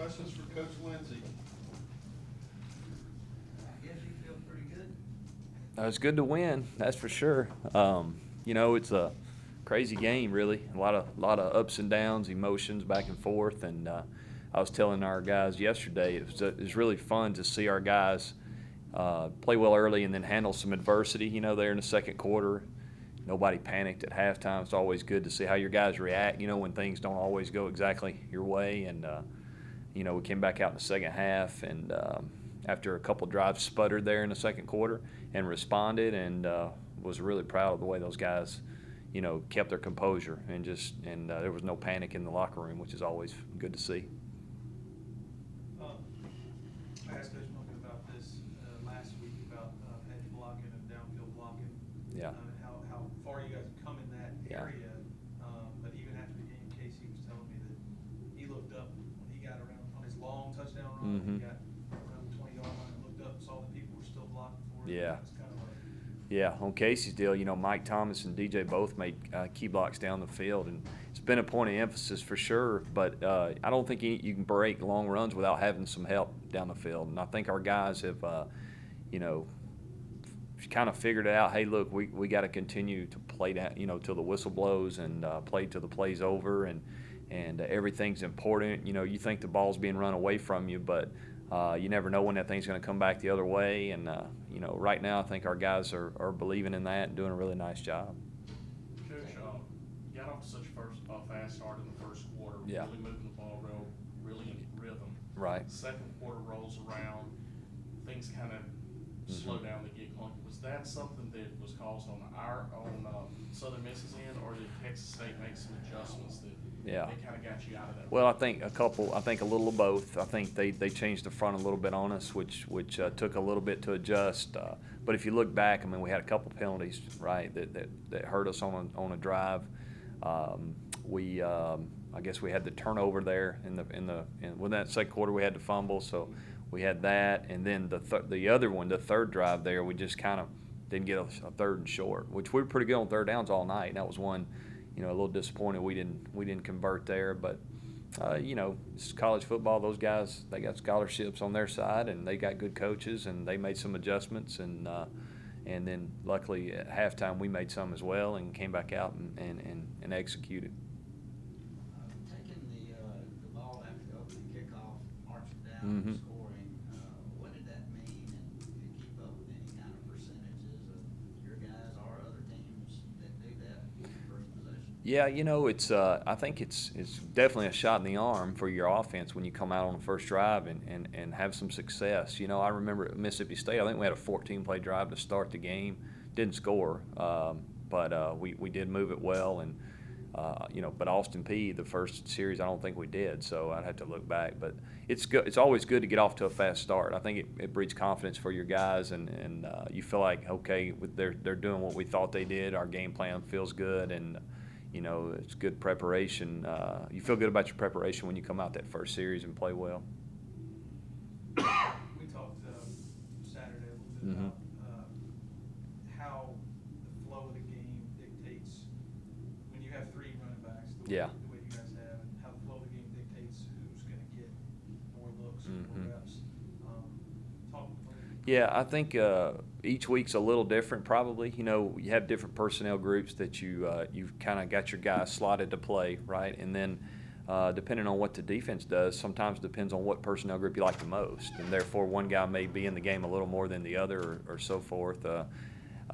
Questions for Coach Lindsey? I guess you feel pretty good. It's good to win, that's for sure. It's a crazy game, really. A lot of ups and downs, emotions back and forth. And I was telling our guys yesterday, it was really fun to see our guys play well early and then handle some adversity. There in the second quarter, nobody panicked at halftime. It's always good to see how your guys react. When things don't always go exactly your way. And we came back out in the second half and. After a couple drives sputtered there in the second quarter and responded, and was really proud of the way those guys, kept their composure and there was no panic in the locker room, which is always good to see. I asked Coach Munkin about this last week about edge blocking and downfield blocking. Yeah. And how far you guys have come in that area. But even after the game, Casey was telling me that he looked up when he got around on his long touchdown run. Mm-hmm. He got around the 20-yard line, looked up, saw that people were still blocking for him. Yeah. It's kind of Yeah, on Casey's deal, Mike Thomas and DJ both made key blocks down the field, and it's been a point of emphasis for sure. But I don't think you can break long runs without having some help down the field. And I think our guys have, kind of figured it out. Hey, look, we got to continue to play that, till the whistle blows and play till the play's over, and everything's important. You think the ball's being run away from you, but you never know when that thing's going to come back the other way. And right now I think our guys are believing in that and doing a really nice job. Coach, you got off to such a fast start in the first quarter, Yeah. really moving the ball really in rhythm. Right. Second quarter rolls around, things kind of slow down to get clunky. Was that something that was caused on Southern Miss's end, or did Texas State make some adjustments that kind of got you out of that? Well, I think a little of both. I think they changed the front a little bit on us, which took a little bit to adjust. But if you look back, we had a couple penalties, right, that hurt us on a drive. I guess we had the turnover there within that second quarter. We had the fumble, so we had that, and then the other one, the third drive there, we just kind of didn't get a third and short, which we were pretty good on third downs all night. And that was one, a little disappointed we didn't convert there. But it's college football. Those guys, they got scholarships on their side, and they got good coaches, and they made some adjustments, and then luckily at halftime we made some as well and came back out and executed. Taking the ball after the opening kickoff, marching down, Mm-hmm. scoring, what did that mean? And if you keep up with any kind of percentages of your guys or other teams that do that first possession? Yeah, it's I think it's definitely a shot in the arm for your offense when you come out on the first drive and have some success. I remember at Mississippi State, I think we had a 14-play drive to start the game. Didn't score, but we did move it well. And but Austin Peay, the first series, I don't think we did. So I'd have to look back. But it's good. It's always good to get off to a fast start. I think it breeds confidence for your guys, and you feel like, okay, they're doing what we thought they did. Our game plan feels good, and it's good preparation. You feel good about your preparation when you come out that first series and play well. We talked Saturday a little bit about how the flow of the game dictates when you have three running backs, the way you guys have, and how the flow of the game dictates who's going to get more looks, more reps. Talk. Yeah, I think each week's a little different probably. You have different personnel groups that you've kind of got your guys slotted to play, right? And then depending on what the defense does, sometimes depends on what personnel group you like the most. And therefore, one guy may be in the game a little more than the other or so forth.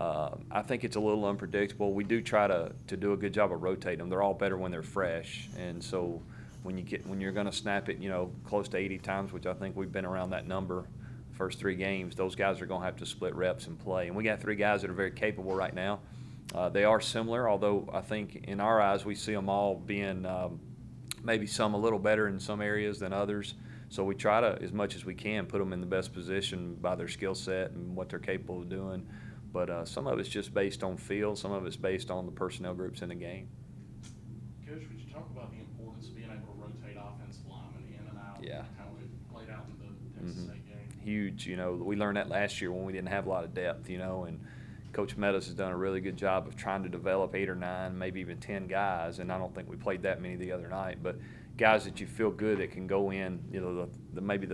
I think it's a little unpredictable. We do try to do a good job of rotating them. They're all better when they're fresh. And so when you're going to snap it, close to 80 times, which I think we've been around that number first three games, those guys are going to have to split reps and play. And we got three guys that are very capable right now. They are similar, although I think in our eyes we see them all being maybe some a little better in some areas than others. So we try to, as much as we can, put them in the best position by their skill set and what they're capable of doing. But some of it's just based on feel. Some of it's based on the personnel groups in the game. Coach, would you talk about the importance of being able to rotate offensive linemen in and out? Yeah. How it played out in the Texas State game? Huge. We learned that last year when we didn't have a lot of depth, and Coach Meadows has done a really good job of trying to develop 8 or 9, maybe even 10 guys, and I don't think we played that many the other night, but guys that you feel good that can go in, you know, maybe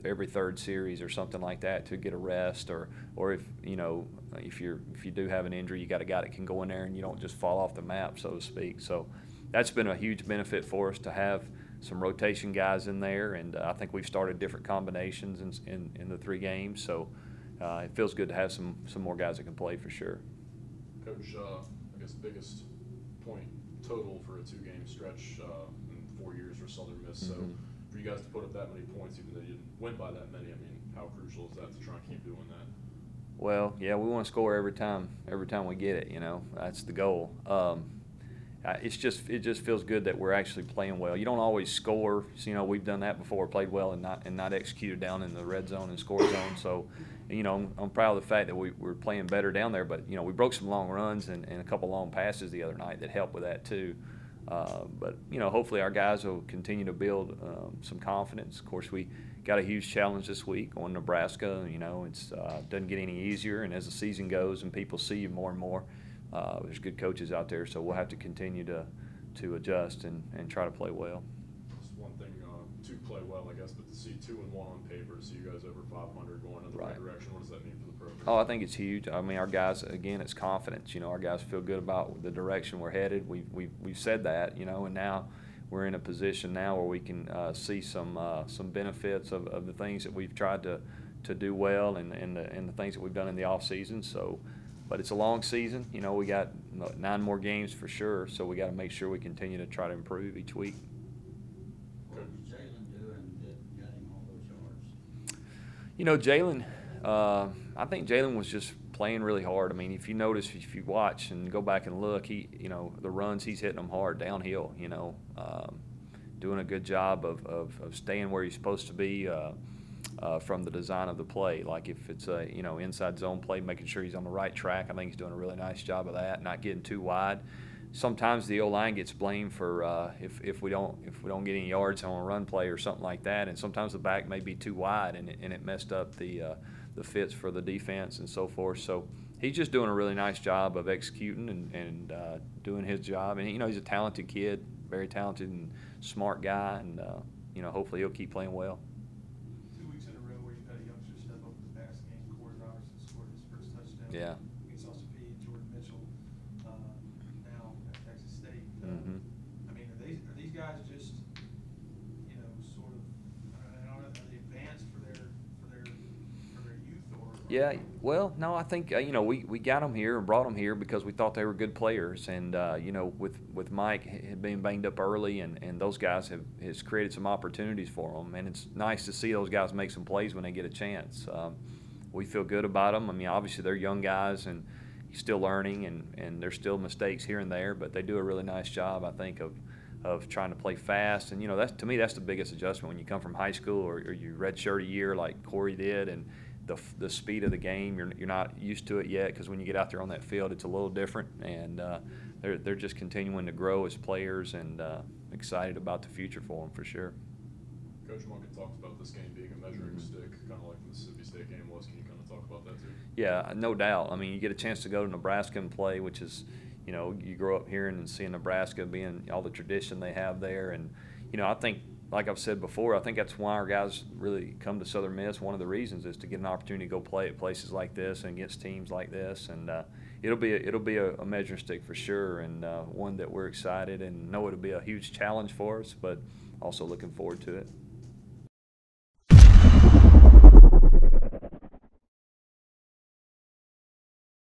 every third series or something like that to get a rest, or if, you know, if you do have an injury, you got a guy that can go in there and you don't just fall off the map, so to speak. So that's been a huge benefit for us to have some rotation guys in there, and I think we've started different combinations in the 3 games, so it feels good to have some more guys that can play for sure. Coach, I guess biggest point total for a 2-game stretch in 4 years for Southern Miss. So for you guys to put up that many points, even though you didn't win by that many, I mean, how crucial is that to try and keep doing that? Well, yeah, we want to score every time we get it. You know, that's the goal. It just feels good that we're actually playing well. You don't always score. So, you know, we've done that before, played well and not executed down in the red zone and score zone. So, you know, I'm proud of the fact that we're playing better down there. But, you know, we broke some long runs and a couple long passes the other night that helped with that too. But, you know, hopefully our guys will continue to build some confidence. Of course, we got a huge challenge this week on Nebraska. You know, it's doesn't get any easier. And as the season goes and people see you more and more, there's good coaches out there, so we'll have to continue to adjust and try to play well. It's one thing to play well, I guess, but to see 2-1 on paper, see you guys over 500 going in the right direction, what does that mean for the program? Oh, I think it's huge. I mean, our guys, again, it's confidence. You know, our guys feel good about the direction we're headed. We've said that, you know, and now we're in a position now where we can see some benefits of the things that we've tried to do well and the things that we've done in the off season. So. But it's a long season. You know, we got 9 more games for sure, so we got to make sure we continue to try to improve each week. What was Jalen doing that got him all those yards? You know, Jalen, I think Jalen was just playing really hard. I mean, if you notice, if you watch and go back and look, you know, the runs, he's hitting them hard downhill, you know, doing a good job of staying where he's supposed to be. From the design of the play, like if it's a inside zone play, making sure he's on the right track. I think he's doing a really nice job of that, not getting too wide. Sometimes the O-line gets blamed for if we don't get any yards on a run play or something like that, and sometimes the back may be too wide and it messed up the fits for the defense and so forth. So he's just doing a really nice job of executing and doing his job. And you know, he's a talented kid, very talented and smart guy, and you know, hopefully he'll keep playing well. Yeah. Against Austin and Jordan Mitchell, now at Texas State. I mean, are these guys just, you know, sort of, I don't know, are they advanced for their youth or? Yeah. Well, no, I think you know, we got them here and brought them here because we thought they were good players, and you know, with Mike being banged up early, and those guys has created some opportunities for them, and it's nice to see those guys make some plays when they get a chance. We feel good about them. I mean, obviously they're young guys and still learning, and there's still mistakes here and there, but they do a really nice job, I think, of trying to play fast. And you know, to me that's the biggest adjustment when you come from high school or you redshirt a year like Corey did, and the speed of the game, you're not used to it yet, because when you get out there on that field, it's a little different, and they're just continuing to grow as players, and excited about the future for them for sure. Coach Monken talked about this game being a measuring stick, kind of like the Mississippi State game was. Can you kind of talk about that too? Yeah, no doubt. I mean, you get a chance to go to Nebraska and play, which is, you know, you grow up hearing and seeing Nebraska being all the tradition they have there. And, you know, I think, like I've said before, I think that's why our guys really come to Southern Miss. One of the reasons is to get an opportunity to go play at places like this and against teams like this. And it'll be a measuring stick for sure, and one that we're excited and know it'll be a huge challenge for us, but also looking forward to it.